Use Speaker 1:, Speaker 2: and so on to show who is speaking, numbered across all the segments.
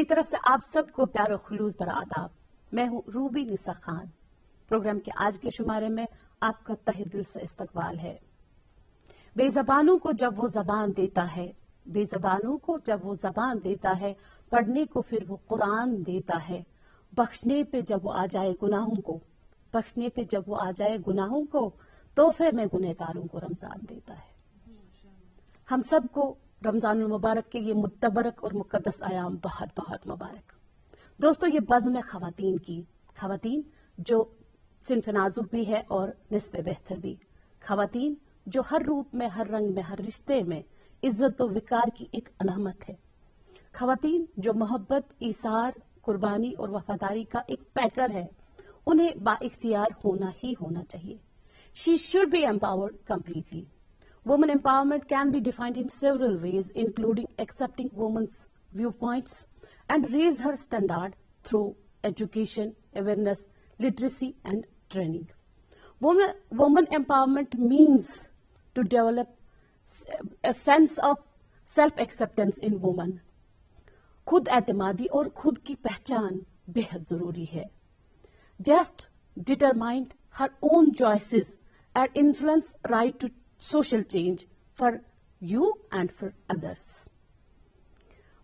Speaker 1: میری طرف سے آپ سب کو پیار و خلوص بھرا آداب. میں ہوں روبی نسا خان. پروگرام کے آج کے شمارے میں آپ کا تہہ دل سے استقبال ہے. بے زبانوں کو جب وہ زبان دیتا ہے، بے زبانوں کو جب وہ زبان دیتا ہے، پڑھنے کو پھر وہ قرآن دیتا ہے. بخشنے پہ جب وہ آ جائے گناہوں کو، بخشنے پہ جب وہ آ جائے گناہوں کو، تحفے میں گنہگاروں کو رمضان دیتا ہے. ہم سب کو رمضان المبارک کے یہ متبرک اور مقدس ایام بہت بہت مبارک. دوستو، یہ بزم ہے خواتین جو صنف نازک بھی ہے اور نصف بہتر بھی. خواتین جو ہر روپ میں، ہر رنگ میں، ہر رشتے میں عزت و وقار کی ایک علامت ہے. خواتین جو محبت، ایثار، قربانی اور وفاداری کا ایک پیکر ہے. انہیں با اختیار ہونا ہی ہونا چاہیے. She should be empowered completely. Women empowerment can be defined in several ways, including accepting women's viewpoints and raise her standard through education, awareness, literacy, and training. Women empowerment means to develop a sense of self-acceptance in women. خود اعتمادی اور خود کی پہچان بہت ضروری ہے. Just determine her own choices and influence right to social change for you and for others.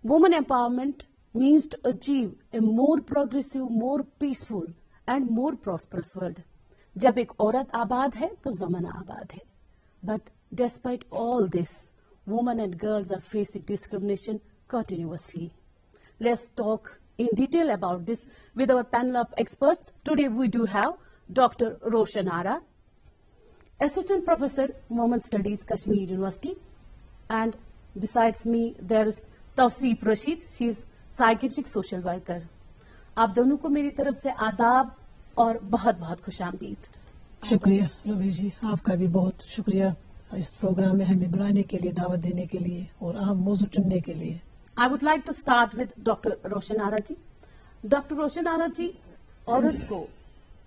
Speaker 1: Women empowerment means to achieve a more progressive, more peaceful and more prosperous world. جب ایک عورت آباد ہے تو زمانہ آباد ہے. But despite all this, women and girls are facing discrimination continuously. Let's talk in detail about this with our panel of experts. Today we do have Dr. Roshan Ara, Assistant Professor, Women Studies, Kashmir University. And besides me, there is Tawseef Rashid. She is Psychiatric Social Worker. آپ دونوں کو میری طرف سے آداب اور بہت بہت خوش آمدید.
Speaker 2: شکریہ روبی جی، آپ کا بھی بہت شکریہ اس پروگرام میں ہمیں بلانے کے لیے، دعوت دینے کے لیے اور اہم موضوع چننے کے لیے.
Speaker 1: I would like to start with Dr. Roshan Ara ji. Dr. Roshan Ara ji, عورت کو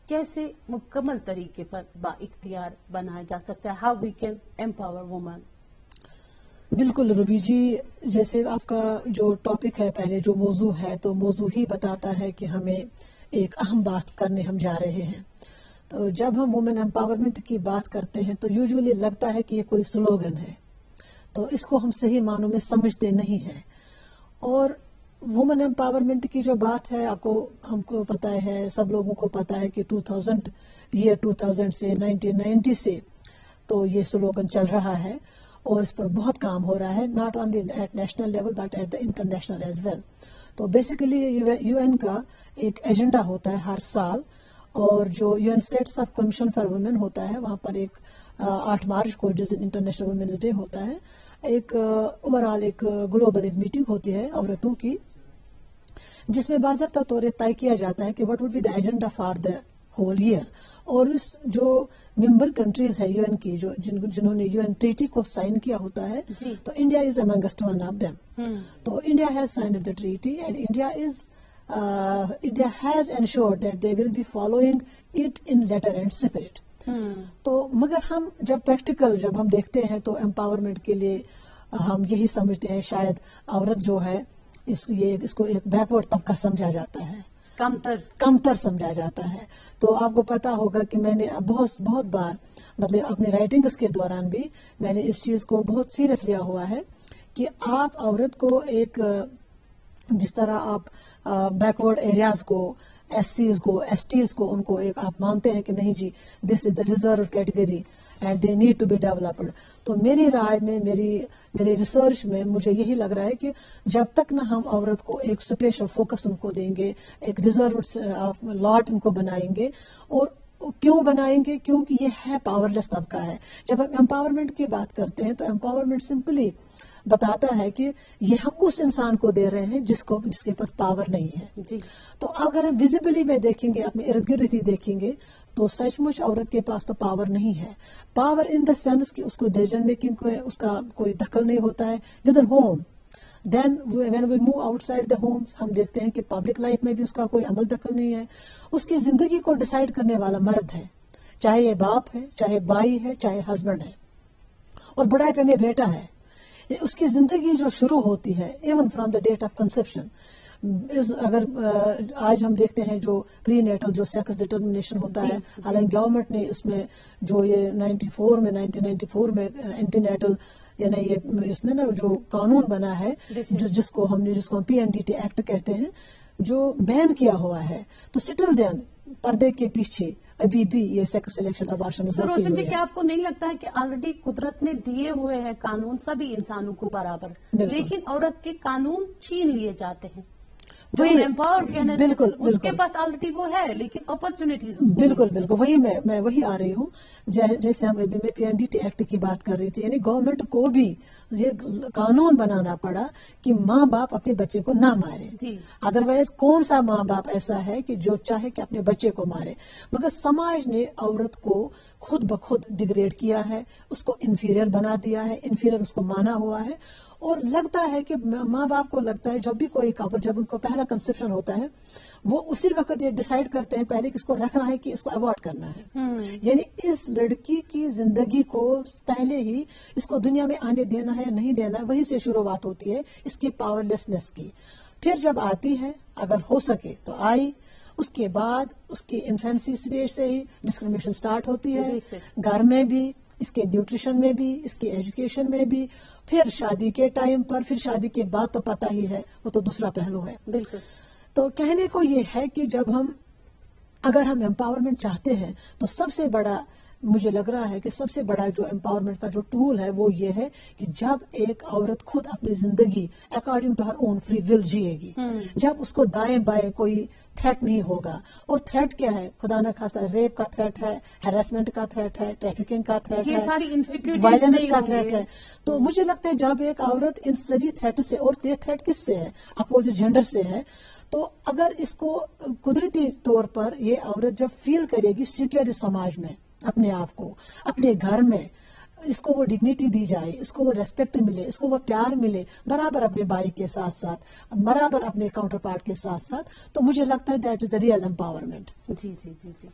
Speaker 1: کیسے مکمل طریقے پر با اختیار بنایا جا سکتا ہے؟ How we can empower women.
Speaker 2: بالکل روبی جی، جیسے آپ کا جو ٹاپک ہے، پہلے جو موضوع ہے، تو موضوع ہی بتاتا ہے کہ ہمیں ایک اہم بات کرنے ہم جا رہے ہیں. تو جب ہم وومن امپاورمنٹ کی بات کرتے ہیں تو یوزولی لگتا ہے کہ یہ کوئی سلوگن ہے، تو اس کو ہم صحیح معنوں میں سمجھتے نہیں ہیں. اور وومن امپاورمنٹ کی جو بات ہے، ہم کو پتہ ہے، سب لوگوں کو پتہ ہے کہ 2000 سے 1990 سے تو یہ سلوگن چل رہا ہے اور اس پر بہت کام ہو رہا ہے، not only at national level but at the international as well. تو بیسیکلی یو این کا ایک ایجنڈا ہوتا ہے ہر سال، اور جو U N status of commission for women ہوتا ہے، وہاں پر ایک 8 مارچ کو جس دن انٹرنیشنل وومنز ڈے ہوتا ہے، ایک اوور آل ایک گلوبل ایک میٹنگ ہوتی ہے عورتوں کی، جس میں باضابطہ طور طے کیا جاتا ہے کہ what would be the agenda for the whole year. اور اس جو ممبر کنٹریز ہے یو این کی، جنہوں نے یو این ٹریٹی کو سائن کیا ہوتا ہے، تو India is amongst one of them. تو India has signed the treaty and India has ensured that they will be following it in letter and spirit. تو مگر ہم جب ہم دیکھتے ہیں تو امپاورمنٹ کے لیے ہم یہی سمجھتے ہیں شاید عورت جو ہے اس کو ایک بیکورڈ طبقہ سمجھا جاتا ہے، کمتر سمجھا جاتا ہے. تو آپ کو پتا ہوگا کہ میں نے بہت بار مطلب اپنے رائٹنگز کے دوران بھی میں نے اس چیز کو بہت سیریس لیا ہوا ہے کہ آپ عورت کو ایک، جس طرح آپ بیکورڈ ایریاز کو، ایس سیز کو، ایس ٹیز کو، ان کو ایک آپ مانتے ہیں کہ نہیں جی this is the reserve category and they need to be developed. تو میری رائے میں، میری ریسرچ میں مجھے یہی لگ رہا ہے کہ جب تک نہ ہم عورت کو ایک اسپیشل فوکس ان کو دیں گے، ایک ریزرو لاٹ ان کو بنائیں گے. اور کیوں بنائیں گے؟ کیونکہ یہ ہے پاورلیس طبقہ ہے. جب ہم امپاورمنٹ کی بات کرتے ہیں تو امپاورمنٹ سمپلی بتاتا ہے کہ یہ ہم اس انسان کو دے رہے ہیں جس کے پاس پاور نہیں ہے.
Speaker 1: جی. تو
Speaker 2: اگر ہم ویزیبلی میں دیکھیں گے، اپنے ارد گرد ہی دیکھیں گے، تو سچ مچ عورت کے پاس تو پاور نہیں ہے. پاور ان دا سینس کہ اس کو ڈیسیژن میکنگ کو اس کا کوئی دخل نہیں ہوتا ہے within home. Then when we move outside the home, ہم دیکھتے ہیں کہ پبلک لائف میں بھی اس کا کوئی عمل دخل نہیں ہے. اس کی زندگی کو ڈیسائیڈ کرنے والا مرد ہے، چاہے یہ باپ ہے، چاہے بھائی ہے، چاہے ہسبینڈ ہے، اور بڑھاپے میں بیٹا ہے. اس کی زندگی جو شروع ہوتی ہے even from the date of conception, اگر آج ہم دیکھتے ہیں جو پری نیٹل جو سیکس ڈٹرمنیشن ہوتا ہے، حالانکہ گورنمنٹ نے اس میں جو یہ 1994 میں اینٹی نیٹل یعنی یہ اس میں نا جو قانون بنا ہے جس کو ہم PNDT ایکٹ کہتے ہیں جو بین کیا ہوا ہے، تو سٹل دین پردے کے پیچھے ابھی بھی یہ سیکس سلیکشن ابارشن
Speaker 1: روشن جی، کیا آپ کو نہیں لگتا ہے کہ آلریڈی قدرت نے دیے ہوئے ہیں قانون سبھی انسانوں کو برابر، لیکن عورت کے قانون چھین لیے جاتے ہیں؟ بالکل اس کے پاس آلریڈی وہ ہے لیکن اپرچونیٹیز
Speaker 2: بالکل وہی میں وہی آ رہی ہوں، جیسے ہم ابھی میں PNDT ایکٹ کی بات کر رہی تھی، یعنی گورنمنٹ کو بھی یہ قانون بنانا پڑا کہ ماں باپ اپنے بچے کو نہ مارے، ادروائز کون سا ماں باپ ایسا ہے کہ جو چاہے کہ اپنے بچے کو مارے، مگر سماج نے عورت کو خود بخود ڈیگریڈ کیا ہے، اس کو انفیریئر بنا دیا ہے، انفیریئر اس کو مانا ہوا ہے، اور لگتا ہے کہ ماں باپ کو لگتا ہے جب بھی کوئی کپل جب ان کو پہلا کنسیپشن ہوتا ہے وہ اسی وقت یہ ڈیسائیڈ کرتے ہیں پہلے کہ اس کو رکھنا ہے کہ اس کو اوائڈ کرنا ہے، یعنی اس لڑکی کی زندگی کو پہلے ہی اس کو دنیا میں آنے دینا ہے یا نہیں دینا ہے، وہی سے شروعات ہوتی ہے اس کی پاور لیسنس کی. پھر جب آتی ہے اگر ہو سکے تو آئی، اس کے بعد اس کی انفینسی اسٹیج سے ہی ڈسکریمنیشن سٹارٹ ہوتی ہے، گھر میں بھی، اس کے نیوٹریشن میں بھی، اس کے ایجوکیشن میں بھی، پھر شادی کے ٹائم پر، پھر شادی کے بعد تو پتہ ہی ہے وہ تو دوسرا پہلو ہے.
Speaker 1: بالکل.
Speaker 2: تو کہنے کو یہ ہے کہ اگر ہم امپاورمنٹ چاہتے ہیں تو سب سے بڑا مجھے لگ رہا ہے کہ سب سے بڑا جو امپاورمنٹ کا جو ٹول ہے وہ یہ ہے کہ جب ایک عورت خود اپنی زندگی according to her own free will جیے گی، جب اس کو دائیں بائیں کوئی تھریٹ نہیں ہوگا. اور تھریٹ کیا ہے؟ خدا نہ خواستہ ریپ کا تھریٹ ہے، ہیراسمنٹ کا تھریٹ ہے، ٹریفکنگ کا تھریٹ ہے، وائلنس کا تھریٹ ہے. تو مجھے لگتا ہے جب ایک عورت ان سبھی تھریٹ سے، اور یہ تھریٹ کس سے ہے؟ اپوزٹ جینڈر سے ہے. تو اگر اس کو قدرتی طور پر یہ عورت جب فیل کرے گی سیکیور اس سماج میں، اپنے آپ کو، اپنے گھر میں، اس کو وہ ڈگنیٹی دی جائے، اس کو وہ ریسپیکٹ ملے، اس کو وہ پیار ملے، برابر اپنے بھائی کے ساتھ ساتھ، برابر اپنے کاؤنٹر پارٹ کے ساتھ ساتھ، تو مجھے لگتا ہے that is the real empowerment.
Speaker 1: جی جی جی جی.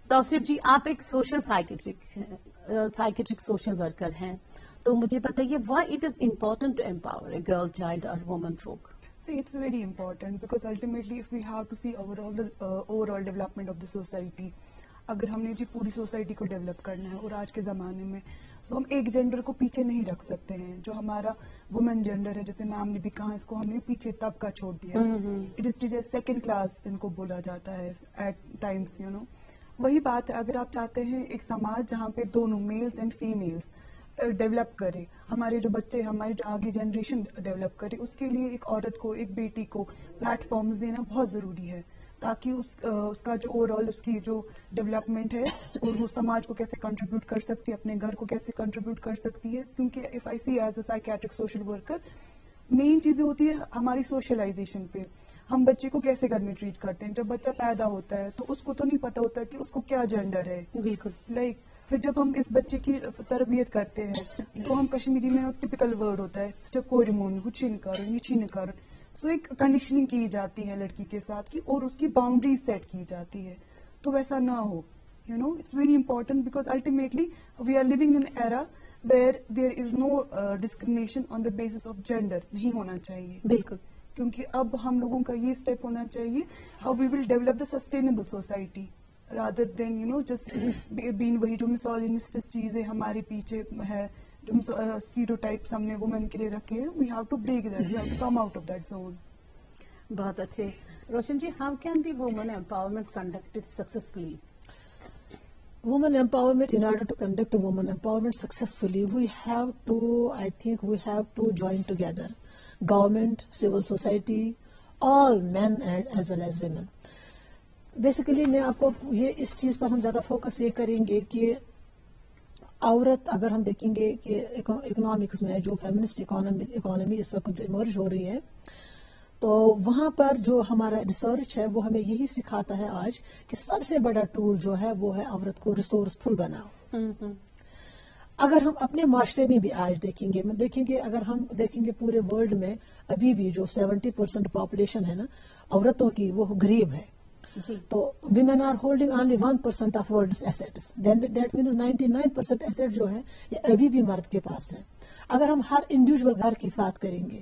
Speaker 1: توصیف جی، آپ ایک سوشل سائیکیٹرک سوشل ورکر ہیں، تو مجھے بتائیے why it is important to empower a girl, child اور woman folk?
Speaker 3: See, it's very important because ultimately if we have to see overall development of the society, اگر ہم نے جی پوری society کو ڈیولپ کرنا ہے اور آج کے زمانے میں تو ہم ایک جینڈر کو پیچھے نہیں رکھ سکتے ہیں. جو ہمارا وومن جینڈر ہے، جیسے میم نے بھی کہا، اس کو ہم نے پیچھے تب کا چھوڑ دیا. اٹ از سیکنڈ کلاس ان کو بولا جاتا ہے ایٹ ٹائمس. وہی بات ہے، اگر آپ چاہتے ہیں ایک سماج جہاں پہ دونوں میلز اینڈ فیمیلز ڈیولپ کرے، ہمارے جو بچے، ہماری جو آگے جنریشن ڈیولپ کرے، اس کے لیے ایک عورت کو، ایک بیٹی کو پلیٹ فارمز دینا بہت ضروری ہے، تاکہ اس کا جو اوور آل اس کی جو ڈیولپمنٹ ہے اور وہ سماج کو کیسے کنٹریبیوٹ کر سکتی ہے، اپنے گھر کو کیسے کنٹریبیوٹ کر سکتی ہے. کیونکہ if I see as a psychiatric social worker, مین چیزیں ہوتی ہے ہماری سوشلائزیشن پہ. ہم بچے کو کیسے گھر میں ٹریٹ کرتے ہیں. جب بچہ پیدا ہوتا ہے تو اس کو تو نہیں پتا ہوتا کہ اس کو کیا جینڈر ہے. بالکل. پھر جب ہم اس بچے کی تربیت کرتے ہیں تو ہم کشمیری میں ٹپیکل ورڈ ہوتا ہے کوریمون، ہچی نکارن، یہ نکارن. سو ایک کنڈیشننگ کی جاتی ہے لڑکی کے ساتھ کی، اور اس کی باؤنڈریز سیٹ کی جاتی ہے. تو ویسا نہ ہو. It's very important because ultimately we are living in era where there is no discrimination on the basis of gender. نہیں ہونا چاہیے. بالکل. کیونکہ اب ہم لوگوں کا یہ اسٹیپ ہونا چاہیے how we will develop the sustainable society rather than just being وہی جو misogynist چیزیں ہمارے پیچھے ہے، جو stereotypes ہم نے وومن کے لیے رکھے ہیں. we have to break that, we have to come out of that zone.
Speaker 1: بہت اچھے. روشن جی، how can the women empowerment conducted successfully?
Speaker 2: Women empowerment, in order to conduct women empowerment successfully, we have to join together. Government, civil society, all men and as well as women. Basically میں آپ کو یہ اس چیز پر ہم زیادہ focus یہ کریں گے کہ عورت، اگر ہم دیکھیں گے کہ اکنامکس میں جو فیمنسٹ اکانومی اس وقت جو ایمرج ہو رہی ہے، تو وہاں پر جو ہمارا ریسرچ ہے وہ ہمیں یہی سکھاتا ہے آج کہ سب سے بڑا ٹول جو ہے وہ ہے عورت کو ریسورسفل بناؤ. اگر ہم اپنے معاشرے میں بھی آج دیکھیں گے اگر ہم دیکھیں گے پورے ورلڈ میں ابھی بھی جو 70% پاپولیشن ہے نا عورتوں کی، وہ غریب ہے. تو women are holding only 1% of world's assets. Then that means 99% asset جو ہے یہ ابھی بھی مرد کے پاس ہے. اگر ہم ہر انڈیویجول گھر کی بات کریں گے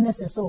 Speaker 2: NSSO,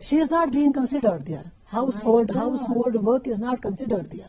Speaker 2: She is not being considered there. Household work is not considered there.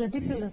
Speaker 1: ridiculous.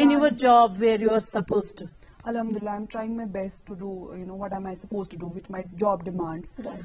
Speaker 1: in your job where you are supposed to?
Speaker 3: Alhamdulillah, I'm trying my best to do, what am I supposed to do, which my job demands.
Speaker 2: Right.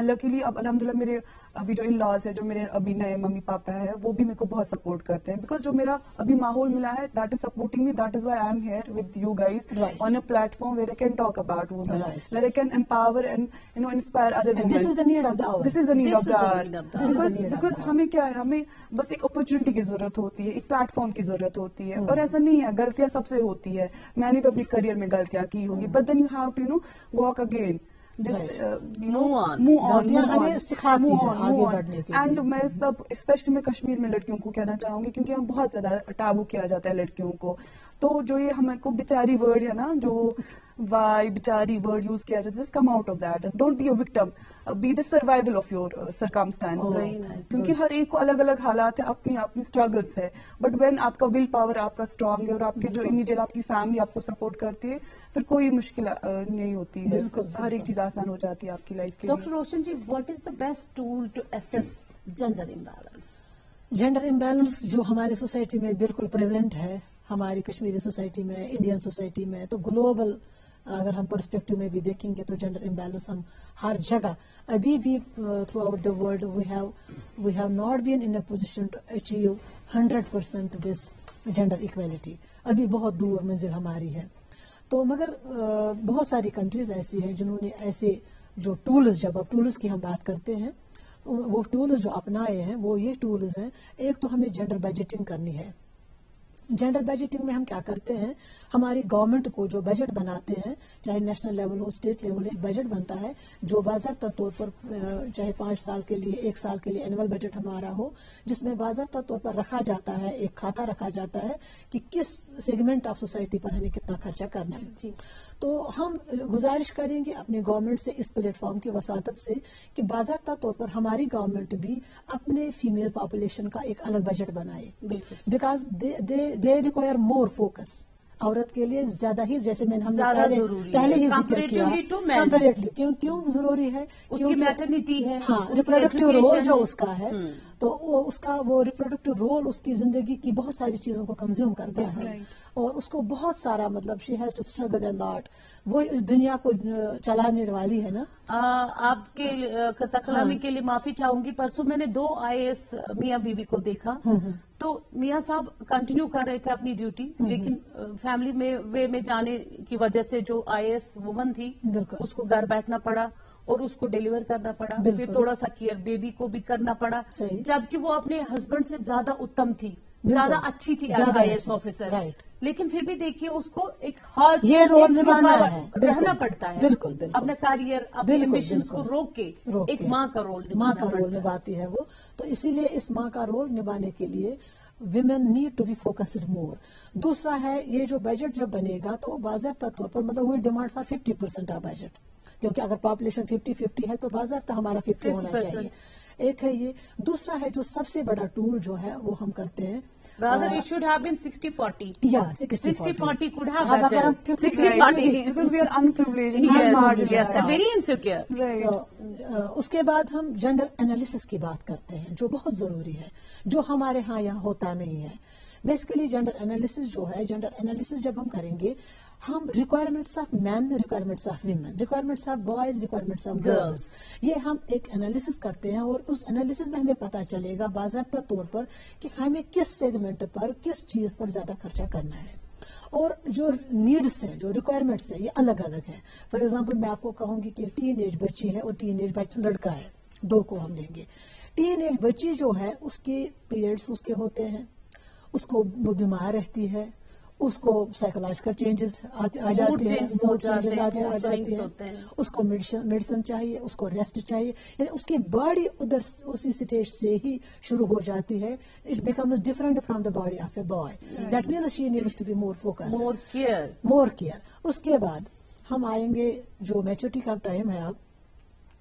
Speaker 3: And luckily اب الحمدللہ میرے ابھی جو ان laws ہے, جو میرے ابھی نئے ممی پاپا ہے, وہ بھی میرے کو بہت سپورٹ کرتے ہیں, بیکاز جو میرا ابھی ماحول ملا ہے that is supporting me, that is why I am here with you guys on a platform where I can talk about women, where I can empower and inspire other women.
Speaker 2: This is the need of the hour.
Speaker 3: This is the need of the hour. Because ہمیں کیا ہے, ہمیں بس ایک opportunity کی ضرورت ہوتی ہے, ایک پلیٹ فارم کی ضرورت ہوتی ہے, اور ایسا نہیں ہے غلطیاں سب سے ہوتی ہے, میں نے بھی اپنی کریئر میں غلطیاں کی ہوگی, but then you have to walk again, and میں سب اسپیشلی میں کشمیر میں لڑکیوں کو کہنا چاہوں گی, کیونکہ ہم بہت زیادہ ٹابو کیا جاتا ہے لڑکیوں کو, تو جو یہ ہمیں کو بیچاری ورڈ ہے نا, جو وائی بیچاری ورڈ یوز کیا جاتا ہے, come out of that, don't be a victim, be the survival of your circumstance, کیونکہ ہر ایک کو الگ الگ حالات ہیں, اپنی اپنی اسٹرگلس ہے, بٹ وین آپ کا ول پاور آپ کا اسٹرانگ ہے, اور آپ کے جو امیڈیٹ آپ کی فیملی آپ کو سپورٹ کرتی ہے, پھر کوئی مشکل نہیں ہوتی ہے, ہر ایک چیز آسان ہو جاتی ہے آپ کی لائف کے لیے.
Speaker 1: Doctor Roshan ji, what is the best tool to assess gender imbalance?
Speaker 2: Gender imbalance جو ہماری سوسائٹی میں بالکل پریولنٹ ہے, ہماری کشمیری سوسائٹی میں, انڈین سوسائٹی میں, تو گلوبل اگر ہم پرسپیکٹو میں بھی دیکھیں گے تو جینڈر امبیلنس ہم ہر جگہ ابھی بھی throughout the world we have not been in a position to achieve 100% this gender equality, ابھی بہت دور منزل ہماری ہے. تو مگر بہت ساری کنٹریز ایسی ہیں جنہوں نے ایسے جو ٹولز, جب اب ٹولز کی ہم بات کرتے ہیں تو وہ ٹولز جو اپنائے ہیں وہ یہ ٹولز ہیں. ایک تو ہمیں جینڈر بجٹنگ کرنی ہے. جینڈر بجٹنگ میں ہم کیا کرتے ہیں, ہماری گورنمنٹ کو جو بجٹ بناتے ہیں, چاہے نیشنل لیول ہو, اسٹیٹ لیول, ایک بجٹ بنتا ہے جو باضابطہ طور پر چاہے 5 سال کے لیے, 1 سال کے لیے اینول بجٹ ہمارا ہو, جس میں باضابطہ طور پر رکھا جاتا ہے, ایک کھاتا رکھا جاتا ہے کہ کس سیگمنٹ آف سوسائٹی پر ہمیں کتنا خرچہ کرنا ہے. جی, تو ہم گزارش کریں گے اپنی گورنمنٹ سے, اس پلیٹ فارم کی وساطت سے, کہ باضابطہ طور پر ہماری گورنمنٹ بھی اپنے فیمیل پاپولیشن کا ایک الگ بجٹ بنائے, because they require more focus. عورت کے لیے زیادہ ہی, جیسے میں نے ہم نے پہلے ہی ذکر کیا, کمپیریٹلی کیوں ضروری ہے,
Speaker 1: میٹرنیٹی ہے,
Speaker 2: ہاں, ریپروڈکٹیو رول جو اس کا ہے, تو اس کا وہ ریپروڈکٹیو رول اس کی زندگی کی بہت ساری چیزوں کو کنزیوم کرتا ہے, اور اس کو بہت سارا مطلب شی ہیز ٹو اسٹرگل اے لاٹ, وہ اس دنیا کو چلانے والی ہے نا.
Speaker 1: آپ کے تکلامی کے لیے معافی چاہوں گی, پرسوں میں نے 2 IAS میاں بیوی کو دیکھا, تو میاں صاحب کنٹینیو کر رہے تھے اپنی ڈیوٹی, لیکن فیملی میں وے میں جانے کی وجہ سے جو IAS وومن تھی اس کو گھر بیٹھنا پڑا اور اس کو ڈیلیور کرنا پڑا, پھر تھوڑا سا کیئر بیبی کو بھی کرنا پڑا, جبکہ وہ اپنے ہسبینڈ سے زیادہ اتم تھی, زیادہ اچھی تھی IAS آفیسر, لیکن پھر بھی دیکھیے اس کو ایک ہارڈ
Speaker 2: یہ رول نبھانا ہے,
Speaker 1: رہنا پڑتا ہے,
Speaker 2: بالکل
Speaker 1: اپنا کیریئر, اپنے ایمبیشنز کو روک کے ایک ماں کا رول
Speaker 2: نبھاتی ہے وہ. تو اسی لیے اس ماں کا رول نبھانے کے لیے women need to be focused more. دوسرا ہے, یہ جو بجٹ جب بنے گا تو باضابطہ طور پر مطلب وہی ڈیمانڈ فار 50% آف بجٹ, کیونکہ اگر پاپولیشن 50-50 ہے تو باضابطہ ہمارا 50 ہونا چاہیے. ایک ہے یہ. دوسرا ہے جو سب سے بڑا ٹول جو ہے وہ ہم کرتے ہیں,
Speaker 1: rather it should have been 60-40.
Speaker 2: Yeah, 60-40
Speaker 1: could have been better. 60-40
Speaker 3: because we are unprivileged.
Speaker 1: Yes, very insecure.
Speaker 2: Right. اس کے بعد ہم جینڈر انالیسس کی بات کرتے ہیں, جو بہت ضروری ہے, جو ہمارے ہاں یہاں ہوتا نہیں ہے. بیسیکلی جینڈر انالیسس جو ہے, جینڈر انالیسس جب ہم کریں گے, ہم requirements of men, requirements of women, requirements of boys, requirements of girls, یہ ہم ایک انالیسس کرتے ہیں, اور اس انالیسس میں ہمیں پتا چلے گا باضابطہ طور پر کہ ہمیں کس سیگمنٹ پر, کس چیز پر زیادہ خرچہ کرنا ہے. اور جو نیڈس ہیں, جو ریکوائرمنٹس ہیں, یہ الگ الگ ہیں. فار ایگزامپل میں آپ کو کہوں گی کہ ٹین ایج بچی ہے اور ٹین ایج لڑکا ہے, 2 کو ہم لیں گے. ٹین ایج بچی جو ہے اس کے پیریڈس اس کے ہوتے ہیں, اس کو وہ بیمار رہتی ہے, اس کو سائیکولوجیکل چینجز آ جاتے ہیں, موڈ چینجز آ جاتے ہیں, اس کو میڈیسن چاہیے, اس کو ریسٹ چاہیے, یعنی اس کی باڈی ادھر اسی اسٹیج سے ہی شروع ہو جاتی ہے. It becomes different from the body of a boy. That means she needs to be more focus, more care. اس کے بعد ہم آئیں گے جو میچورٹی کا ٹائم ہے, اب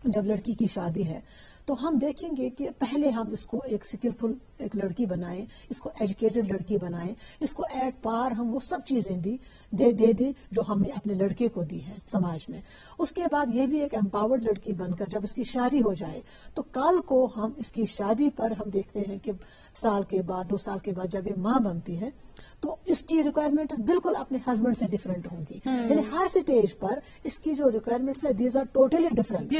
Speaker 2: جب لڑکی کی شادی ہے, تو ہم دیکھیں گے کہ پہلے ہم اس کو ایک سکلفل ایک لڑکی بنائیں, اس کو ایجوکیٹڈ لڑکی بنائیں, اس کو ایٹ پار ہم وہ سب چیزیں دے دی جو ہم نے اپنے لڑکے کو دی ہے سماج میں. اس کے بعد یہ بھی ایک امپاورڈ لڑکی بن کر جب اس کی شادی ہو جائے تو کل کو ہم اس کی شادی پر ہم دیکھتے ہیں کہ سال کے بعد 2 سال کے بعد جب یہ ماں بنتی ہے تو اس کی ریکوائرمنٹس بالکل اپنے ہزبینڈ سے ڈفرینٹ ہوں گی. یعنی ہر سٹیج پر اس کی جو ریکوائرمنٹس ہے دیز آر ٹوٹلی ڈفرینٹ.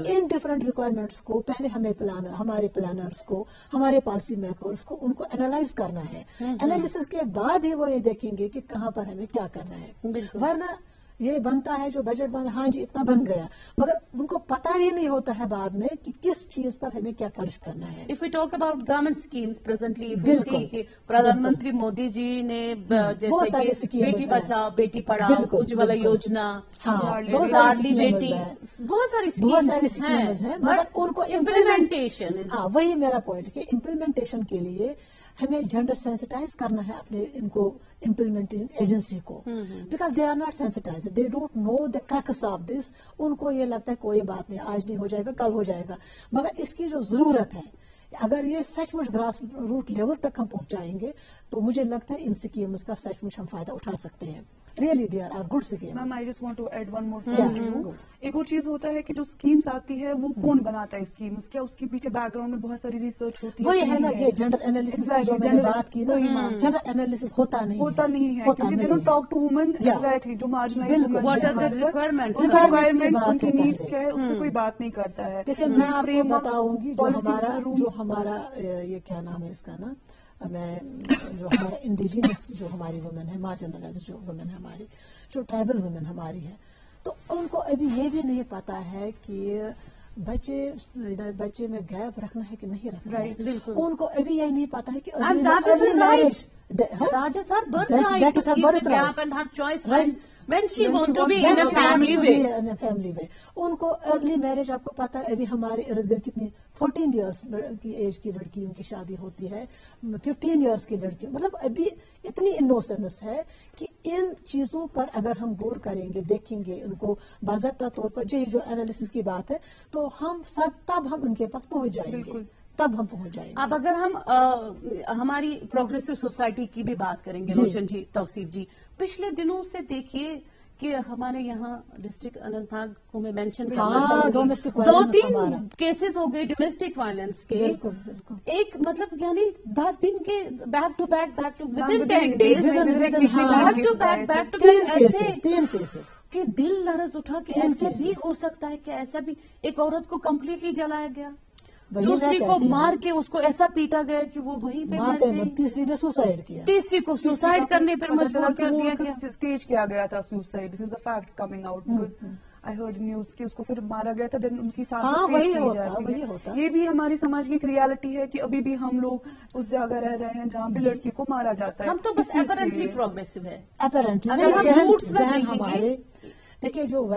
Speaker 2: ان ڈفرینٹ ریکوائرمنٹس کو پہلے ہمارے پلانرز کو, ہمارے پالیسی میکرز کو ان کو انالائز کرنا ہے. انالیسس کے بعد ہی وہ یہ دیکھیں گے کہ کہاں پر ہمیں کیا کرنا ہے. ورنہ یہ بنتا ہے جو بجٹ بن, ہاں جی اتنا بن گیا, مگر ان کو پتہ بھی نہیں ہوتا ہے بعد میں کہ کس چیز پر ہمیں کیا خرچ کرنا ہے.
Speaker 1: If we talk about government schemes presently, if we see کہ پردھان منتری مودی جی نے جیسے کہ بیٹی بچاؤ بیٹی پڑھاؤ, اجولا یوجنا, لاڈلی بیٹی, بہت ساری اسکیمز ہیں, مگر ان کو امپلیمنٹیشن,
Speaker 2: ہاں وہی میرا پوائنٹ کہ امپلیمنٹیشن کے لیے ہمیں جینڈر سینسٹائز کرنا ہے اپنے ان کو امپلیمنٹنگ ایجنسی کو, because they are not sensitise, they don't know the cracks of this. ان کو یہ لگتا ہے کوئی بات نہیں, آج نہیں ہو جائے گا کل ہو جائے گا, مگر اس کی جو ضرورت ہے اگر یہ سچ مچ گراس روٹ لیول تک ہم پہنچائیں گے تو مجھے لگتا ہے ان اسکیمز کا سچ مچ ہم فائدہ اٹھا سکتے ہیں. Really they are good schemes.
Speaker 3: Ma'am I just want to add one more thing. ایک اور چیز ہوتا ہے کہ جو اسکیمز آتی ہے وہ کون بناتا ہے اسکیمز, کیا اس کے پیچھے بیک گراؤنڈ میں بہت ساری ریسرچ ہوتی ہے.
Speaker 2: وہی ہے نا یہ جینڈر انالیسس کی جو میں نے بات کی نا, جینڈر انالیسس ہوتا نہیں ہے
Speaker 3: کیونکہ they don't talk to women exactly جو مارجنائزڈ ریکوائرمنٹس ان کی نیڈس کیا ہے اس پہ کوئی بات نہیں کرتا ہے.
Speaker 2: دیکھیں میں آپ کو بتاؤں گی جو ہمارا یہ کیا نام ہے اس کا نا, میں جو ہمارا انڈیجینس جو ہماری وومن ہے, مارجنائزڈ جو وومن ہے ہماری, جو ٹرائبل وومن ہماری ہے, تو ان کو ابھی یہ بھی نہیں پتا ہے کہ بچے میں گیپ رکھنا ہے کہ نہیں رکھنا ہے. ان کو ابھی یہ نہیں پتا ہے کہ early marriage that is her birthright.
Speaker 1: When she wants to be in a family way.
Speaker 2: ان کو ارلی میرج, آپ کو پتا ہے ابھی ہمارے ارد گرد کتنی 14 ایئرس کی ایج کی لڑکیوں کی شادی ہوتی ہے, 15 ایئرس کی لڑکی, مطلب ابھی اتنی انوسنس ہے کہ ان چیزوں پر اگر ہم غور کریں گے, دیکھیں گے ان کو باضابطہ طور پر, جو انالیسس کی بات ہے, تو ہم سب تب ہم ان کے پاس پہنچ جائیں گے, تب ہم پہنچ جائیں گے.
Speaker 1: اب اگر ہم ہماری پروگریسو سوسائٹی کی بھی بات کریں گے روشن جی, توصیف جی, پچھلے دنوں سے دیکھیے کہ ہمارے یہاں ڈسٹرکٹ اننت ناگ کو میں مینشن کرنا چاہوں, 2-3 کیسز ہو گئے ڈومیسٹک وائلنس کے, ایک مطلب یعنی 10 دن کے back to back within 10 days back to back کہ دل لرز اٹھا کہ ایسا بھی ہو سکتا ہے کہ ایسا بھی ایک عورت کو کمپلیٹلی جلایا گیا, دوسری کو مار کے اس کو ایسا پیٹا گیا کہ وہ وہیں پہ,
Speaker 2: تیسری نے سوسائڈ کیا,
Speaker 1: تیسری کو سوسائڈ کرنے پر مجبور کر دیا گیا.
Speaker 3: اسٹیج کیا گیا تھا suicide, this is the facts coming out, because I heard news کہ اس کو پھر مارا گیا تھا, دین ان کی ساتھ
Speaker 2: وہی ہوتا.
Speaker 3: یہ بھی ہماری سماج کی ایک ریالٹی ہے کہ ابھی بھی ہم لوگ اس جگہ رہ رہے ہیں جہاں پہ لڑکی کو مارا جاتا ہے.
Speaker 1: ہم تو بس اپیرنٹلی پروگریسو ہے,
Speaker 2: اپیرنٹلی ہمارے دیکھیے جو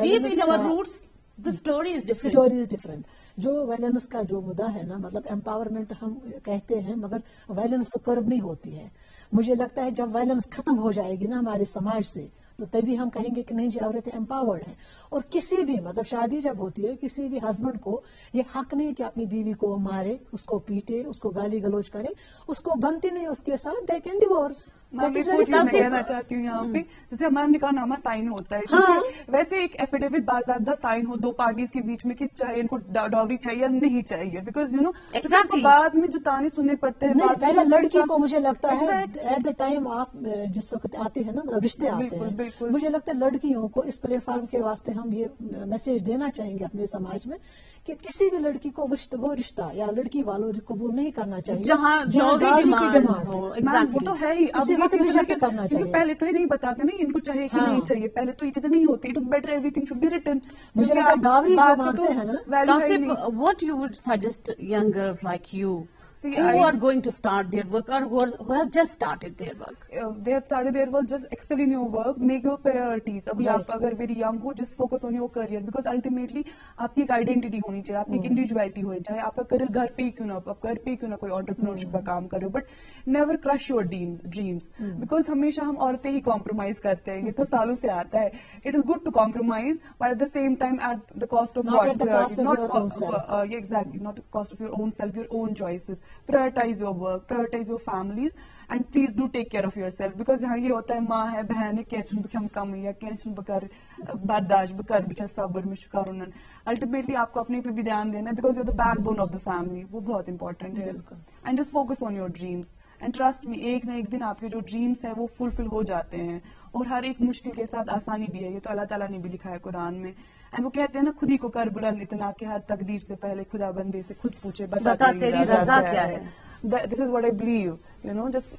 Speaker 1: اسٹوری
Speaker 2: از ڈفرنٹ. جو وائلنس کا جو مدعا ہے نا, مطلب امپاورمنٹ ہم کہتے ہیں مگر وائلنس تو کرب نہیں ہوتی ہے. مجھے لگتا ہے جب وائلنس ختم ہو جائے گی نا ہمارے سماج سے تو تبھی ہم کہیں گے کہ نہیں جی عورتیں امپاورڈ ہیں. اور کسی بھی مطلب شادی جب ہوتی ہے کسی بھی ہسبینڈ کو یہ حق نہیں کہ اپنی بیوی کو مارے, اس کو پیٹے, اس کو گالی گلوچ کرے, اس کو بنتی نہیں اس کے ساتھ, دے کین ڈیورس.
Speaker 3: میں کہنا چاہتی ہوں یہاں پہ جیسے ہمارا نکاح نامہ سائن ہوتا ہے, ویسے ایک ایفیڈیوٹ باضابطہ سائن ہو 2 پارٹیز کے بیچ میں کہ چاہے ان کو ڈاوری چاہیے یا نہیں چاہیے, بیکاز بعد میں جو تانے سننے پڑتے ہیں.
Speaker 2: پہلے لڑکی کو مجھے لگتا ہے ایٹ دا ٹائم آپ جس وقت آتے ہیں نا رشتے آتے ہیں, مجھے لگتا ہے لڑکیوں کو اس پلیٹ فارم کے واسطے ہم یہ میسج دینا چاہیں گے اپنے سماج میں کہ کسی بھی لڑکی کو وہ رشتہ یا لڑکی والوں قبول نہیں کرنا چاہیے
Speaker 1: جہاں ڈاوری کی ڈیمانڈ ہو.
Speaker 3: وہ تو ہے ہی, پہلے تو یہ نہیں بتاتے نا ان کو چاہیے کہ نہیں چاہیے, پہلے تو یہ چیزیں نہیں ہوتی. It is better everything should be written.
Speaker 2: مجھے لگتا ہے ڈاوری جو مانتے ہیں نا,
Speaker 1: what you would suggest young girls like you who are going to start their work or who have just started their work?
Speaker 3: They have started their work, just excel in your work, make your priorities. ابھی آپ اگر very young who just focus on your career, because ultimately آپ کی ایک identity ہونی چاہیے, آپ کی ایک انڈیویجویلٹی ہونی چاہیے. آپ کا کریئر گھر پہ ہی کیوں نہ, آپ گھر پہ ہی کیوں نہ کوئی انٹرپرینورشپ کا کام کرو, but never crush your dreams, because ہمیشہ ہم عورتیں ہی کمپرومائز کرتے ہیں. یہ تو سالوں سے آتا ہے. It is good to compromise but at the same time at the cost of what, exactly, not cost of your own self, your own choices. prioritize your work, prioritize your families, and please do take care of yourself, because یہاں یہ ہوتا ہے ماں ہے بہن ہے kitchen بکھم کم یا kitchen بکر برداشت بکر بچا صبر میں شکار ہونا. الٹیمیٹلی آپ کو اپنے پہ بھی دھیان دینا ہے, because you the back bone of the family, وہ بہت امپورٹنٹ ہے. And just focus on your dreams, and trust me, ایک نہ ایک دن آپ کے جو ڈریمس ہیں وہ فلفل ہو جاتے ہیں, اور ہر ایک مشکل کے ساتھ آسانی بھی ہے, یہ تو اللہ تعالیٰ نے بھی لکھا ہے قرآن میں. اینڈ وہ کہتے ہیں نا خود ہی کو کر بلند اتنا کہ ہر تقدیر سے پہلے خدا بندے سے خود پوچھے بتا تیری رضا کیا ہے. This is what I believe, you know, just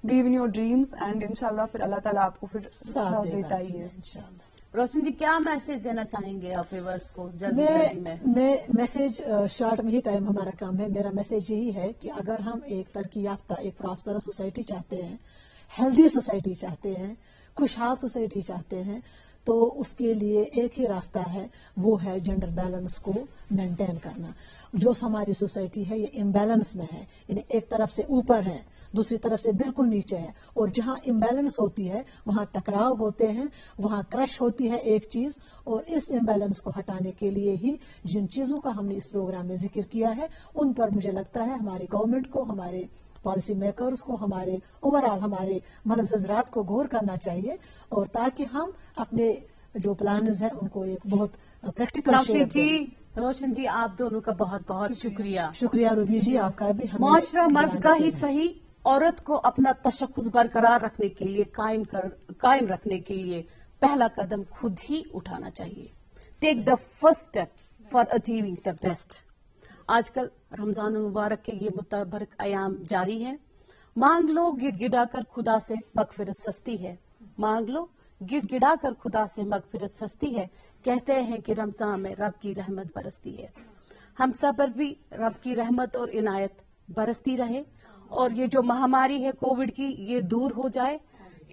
Speaker 3: believe in your dreams, and انشاءاللہ پھر اللہ تعالیٰ آپ کو پھر ساتھ دیتا ہی ہے.
Speaker 1: روشن جی کیا میسج دینا چاہیں گے آپ ویورس کو جلدی
Speaker 2: میں میسج شارٹ میں ہی ٹائم ہمارا کام ہے, میرا میسج یہی ہے کہ اگر ہم ایک ترقی یافتہ ایک پراسپرس سوسائٹی چاہتے ہیں, ہیلدی سوسائٹی چاہتے ہیں, خوشحال سوسائٹی چاہتے ہیں, تو اس کے لیے ایک ہی راستہ ہے, وہ ہے جینڈر بیلنس کو مینٹین کرنا. جو ہماری سوسائٹی ہے یہ امبیلنس میں ہے, یعنی ایک طرف سے اوپر ہے دوسری طرف سے بالکل نیچے ہے, اور جہاں امبیلنس ہوتی ہے وہاں ٹکراؤ ہوتے ہیں, وہاں کرش ہوتی ہے ایک چیز. اور اس امبیلنس کو ہٹانے کے لیے ہی جن چیزوں کا ہم نے اس پروگرام میں ذکر کیا ہے, ان پر مجھے لگتا ہے ہماری گورنمنٹ کو, ہمارے پالیسی میکرز کو, ہمارے اوور آل ہمارے مرد حضرات کو غور کرنا چاہیے, اور تاکہ ہم اپنے جو پلانز ہیں ان کو ایک بہت پریکٹیکل شیپ دیں.
Speaker 1: روشن جی آپ دونوں کا بہت بہت شکریہ.
Speaker 2: شکریہ روبی جی, آپ کا بھی.
Speaker 1: معاشرہ مرد کا ہی صحیح عورت کو اپنا تشخص برقرار رکھنے کے لیے قائم رکھنے کے لیے پہلا قدم خود ہی اٹھانا چاہیے. Take the first step for achieving the best. آج کل رمضان المبارک کے یہ متبرک ایام جاری ہیں. مانگ لو گڑ گڑا کر خدا سے مغفرت سستی ہے. مانگ لو گڑ گڑا کر خدا سے مغفرت سستی ہے. کہتے ہیں کہ رمضان میں رب کی رحمت برستی ہے. ہم سب پر بھی رب کی رحمت اور عنایت برستی رہے, اور یہ جو مہاماری ہے کووڈ کی یہ دور ہو جائے.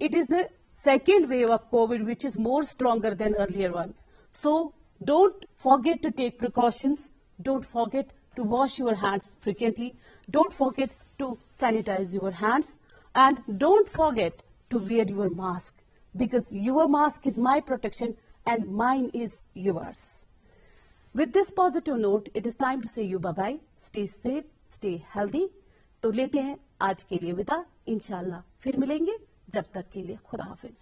Speaker 1: It is the second wave of COVID which is more stronger than earlier one. So don't forget to take precautions. Don't forget to wash your hands frequently. Don't forget to sanitize your hands. And don't forget to wear your mask, because your mask is my protection and mine is yours. With this positive note, it is time to say you bye-bye. Stay safe, stay healthy. تو لیتے ہیں آج کے لیے وداع. انشاءاللہ پھر ملیں گے. جب تک کے لیے خدا حافظ.